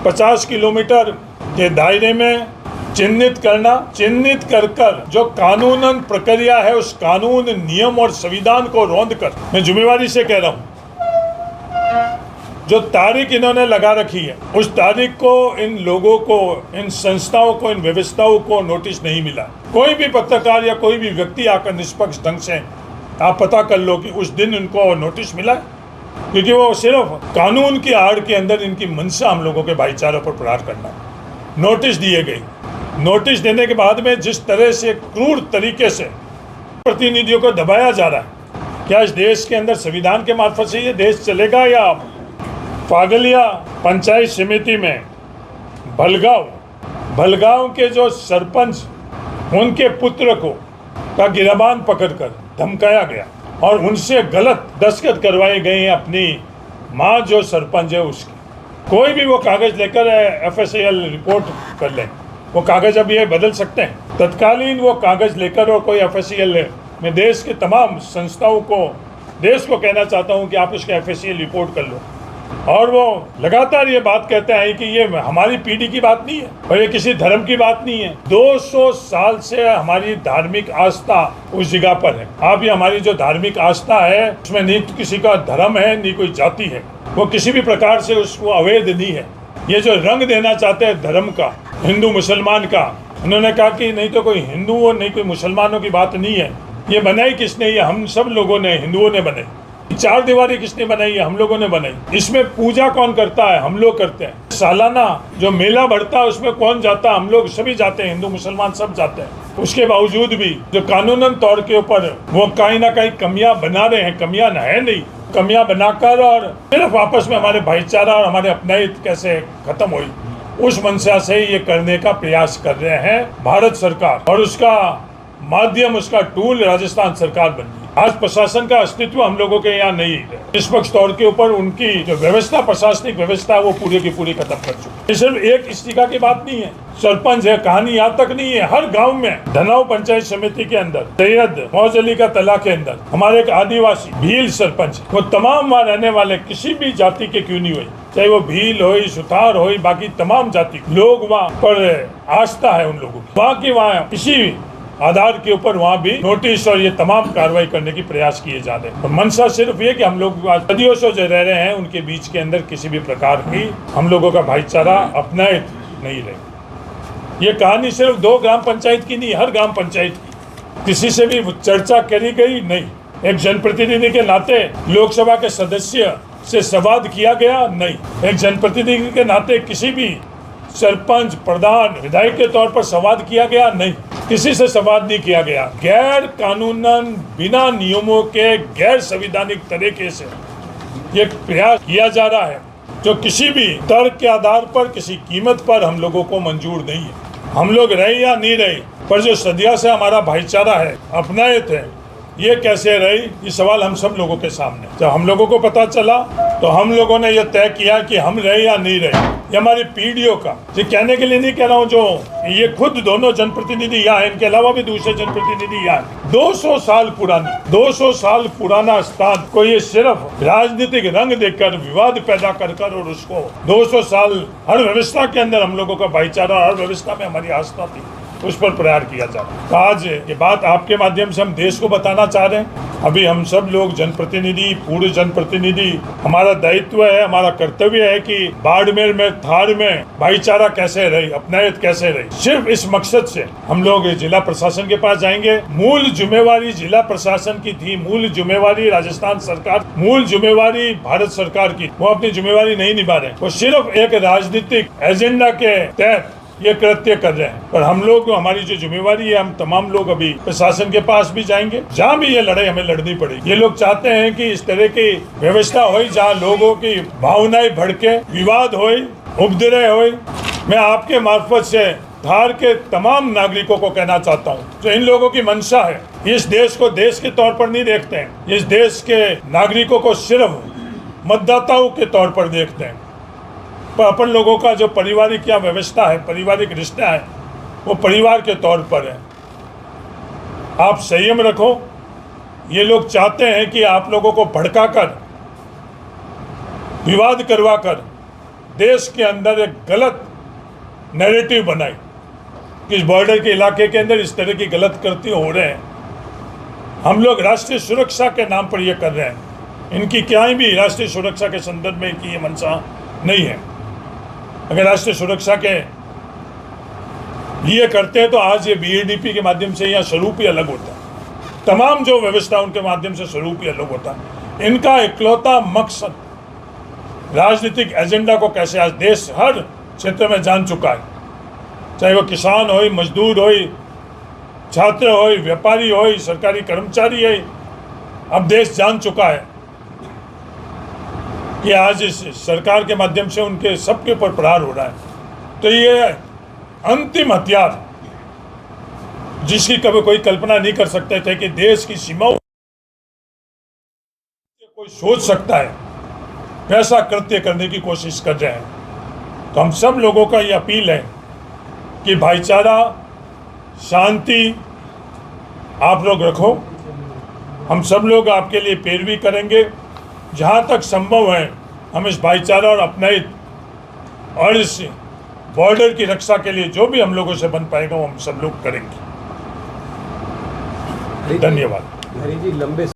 50 kilometre के दायरे में चिन्हित कर जो कानूनन प्रक्रिया है उस कानून, नियम और संविधान को रौंद कर, मैं जिम्मेवारी से कह रहा हूँ, जो तारीख इन्होंने लगा रखी है उस तारीख को इन लोगों को, इन संस्थाओं को, इन व्यवस्थाओं को नोटिस नहीं मिला। कोई भी पत्रकार या कोई भी व्यक्ति आकर निष्पक्ष ढंग से आप पता कर लो कि उस दिन इनको नोटिस मिला है, क्योंकि वो सिर्फ कानून की आड़ के अंदर इनकी मंशा हम लोगों के भाईचारे पर प्रहार करना है। नोटिस दिए गए, नोटिस देने के बाद में जिस तरह से क्रूर तरीके से प्रतिनिधियों को दबाया जा रहा है, क्या इस देश के अंदर संविधान के मार्फत से ये देश चलेगा या फागलिया पंचायत समिति में भलगांव के जो सरपंच, उनके पुत्र को का गिरबान पकड़कर धमकाया गया और उनसे गलत दस्तखत करवाए गए हैं अपनी माँ जो सरपंच है उसकी। कोई भी वो कागज़ लेकर FSIL रिपोर्ट कर लें, वो कागज़ अब ये बदल सकते हैं। तत्कालीन वो कागज़ लेकर और कोई FSIL में देश के तमाम संस्थाओं को, देश को कहना चाहता हूँ कि आप उसका FSIL रिपोर्ट कर लो। और वो लगातार ये बात कहते हैं कि ये हमारी पीढ़ी की बात नहीं है और ये किसी धर्म की बात नहीं है। 200 साल से हमारी धार्मिक आस्था उस जगह पर है। आप ये हमारी जो धार्मिक आस्था है उसमें नहीं तो किसी का धर्म है, नहीं कोई जाति है, वो किसी भी प्रकार से उसको अवैध नहीं है। ये जो रंग देना चाहते हैं धर्म का, हिंदू मुसलमान का, उन्होंने कहा कि नहीं तो कोई हिंदू और नहीं कोई मुसलमानों की बात नहीं है। ये बनाई किसने? ये हम सब लोगों ने, हिंदुओं ने बनाई। 4 दीवारी किसने बनाई है? हम लोगों ने बनाई। इसमें पूजा कौन करता है? हम लोग करते हैं। सालाना जो मेला बढ़ता है उसमें कौन जाता है? हम लोग सभी जाते हैं, हिंदू मुसलमान सब जाते हैं। उसके बावजूद भी जो कानूनन तौर के ऊपर वो कहीं ना कहीं कमियां बना रहे हैं, कमियां है नहीं, कमियां बनाकर और सिर्फ आपस में हमारे भाईचारा और हमारे अपनाइत कैसे खत्म हुई, उस मंशा से ये करने का प्रयास कर रहे हैं भारत सरकार, और उसका माध्यम, उसका टूल राजस्थान सरकार बन गई। आज प्रशासन का अस्तित्व हम लोगों के यहाँ नहीं है। निष्पक्ष तौर के ऊपर उनकी जो व्यवस्था, प्रशासनिक व्यवस्था है, वो पूरी की पूरी खत्म कर चुकी है। सिर्फ एक इस्तीका की बात नहीं है, सरपंच है, कहानी यहाँ तक नहीं है। हर गांव में, धनाव पंचायत समिति के अंदर, सैयद मौज अली का तला के अंदर हमारे एक आदिवासी भील सरपंच, वो तमाम वहाँ रहने वाले किसी भी जाति के क्यों नहीं हुए, चाहे वो भील हो, सुथार हो, बाकी तमाम जाति लोग, वहाँ पर आस्था है उन लोगों की। वहाँ की वहाँ इसी आधार के ऊपर वहाँ भी नोटिस और ये तमाम कार्रवाई करने की प्रयास किए जा रहे हैं। और मंशा सिर्फ ये कि हम लोग सदियों से जो रह रहे हैं उनके बीच के अंदर किसी भी प्रकार की हम लोगों का भाईचारा अपनाए नहीं रहे। ये कहानी सिर्फ 2 ग्राम पंचायत की नहीं, हर ग्राम पंचायत की। किसी से भी चर्चा करी गई नहीं। एक जनप्रतिनिधि के नाते लोकसभा के सदस्य से संवाद किया गया नहीं। एक जनप्रतिनिधि के नाते किसी भी सरपंच, प्रधान, विधायक के तौर पर संवाद किया गया नहीं। किसी से संवाद नहीं किया गया। गैर कानूनन, बिना नियमों के, गैर संवैधानिक तरीके से ये प्रयास किया जा रहा है, जो किसी भी तर्क के आधार पर, किसी कीमत पर हम लोगों को मंजूर नहीं है। हम लोग रहे या नहीं रहे, पर जो सदियों से हमारा भाईचारा है, अपनायत है, ये कैसे रही, ये सवाल हम सब लोगों के सामने। जब हम लोगों को पता चला तो हम लोगों ने ये तय किया कि हम रहे या नहीं रहे। ये हमारी पीढ़ियों का, ये कहने के लिए नहीं कह रहा हूँ, जो ये खुद दोनों जनप्रतिनिधि यहाँ हैं, इनके अलावा भी दूसरे जनप्रतिनिधि यहाँ हैं। 200 साल पुरानी, 200 साल पुराना स्थान को ये सिर्फ राजनीतिक रंग देकर, विवाद पैदा कर और उसको 200 साल हर व्यवस्था के अंदर हम लोगों का भाईचारा, हर व्यवस्था में हमारी आस्था थी, उस पर प्रहार किया जा रहा है। आज ये बात आपके माध्यम से हम देश को बताना चाह रहे हैं। अभी हम सब लोग जनप्रतिनिधि, पूर्व जनप्रतिनिधि, हमारा दायित्व है, हमारा कर्तव्य है कि बाड़मेर में, थार में भाईचारा कैसे रही, अपनायत कैसे रही। सिर्फ इस मकसद से हम लोग जिला प्रशासन के पास जाएंगे। मूल जिम्मेवारी जिला प्रशासन की थी, मूल जिम्मेवारी राजस्थान सरकार, मूल जिम्मेवारी भारत सरकार की, वो अपनी जिम्मेवारी नहीं निभा रहे। वो सिर्फ एक राजनीतिक एजेंडा के तहत ये कृत्य कर रहे हैं। पर हम लोग, हमारी जो जिम्मेवारी है, हम तमाम लोग अभी प्रशासन के पास भी जाएंगे, जहाँ भी ये लड़ाई हमें लड़नी पड़ेगी। ये लोग चाहते हैं कि इस तरह की व्यवस्था हो जहाँ लोगों की भावनाएं भड़के, विवाद हो, उपद्रव हो। मैं आपके मार्फत से धार के तमाम नागरिकों को कहना चाहता हूँ, जो इन लोगों की मंशा है, इस देश को देश के तौर पर नहीं देखते हैं, इस देश के नागरिकों को सिर्फ मतदाताओं के तौर पर देखते हैं। पर अपन लोगों का जो पारिवारिक या व्यवस्था है, पारिवारिक रिश्ता है, वो परिवार के तौर पर है। आप संयम रखो। ये लोग चाहते हैं कि आप लोगों को भड़काकर, विवाद करवाकर देश के अंदर एक गलत नैरेटिव बनाई कि इस बॉर्डर के इलाके के अंदर इस तरह की गलत कृत्य हो रहे हैं। हम लोग राष्ट्रीय सुरक्षा के नाम पर ये कर रहे हैं। इनकी क्या भी राष्ट्रीय सुरक्षा के संदर्भ में इनकी ये मंशा नहीं है। अगर राष्ट्रीय सुरक्षा के लिए करते हैं तो आज ये बीएडीपी के माध्यम से यहाँ स्वरूप ही अलग होता है। तमाम जो व्यवस्था उनके माध्यम से स्वरूप ही अलग होता है। इनका इकलौता मकसद राजनीतिक एजेंडा को कैसे आज देश हर क्षेत्र में जान चुका है, चाहे वो किसान हो, मजदूर हो, छात्र हो, व्यापारी हो, सरकारी कर्मचारी हो। अब देश जान चुका है कि आज इस सरकार के माध्यम से उनके सबके ऊपर प्रहार हो रहा है। तो ये अंतिम हथियार जिसकी कभी कोई कल्पना नहीं कर सकते थे कि देश की सीमाओं कोई सोच सकता है, वैसा कृत्य करने की कोशिश कर रहे हैं। तो हम सब लोगों का ये अपील है कि भाईचारा, शांति आप लोग रखो। हम सब लोग आपके लिए पैरवी करेंगे। जहाँ तक संभव है हम इस भाईचारा और अपनाहित और इस बॉर्डर की रक्षा के लिए जो भी हम लोगों से बन पाएगा वो हम सब लोग करेंगे। धन्यवाद। हरी जी, लंबे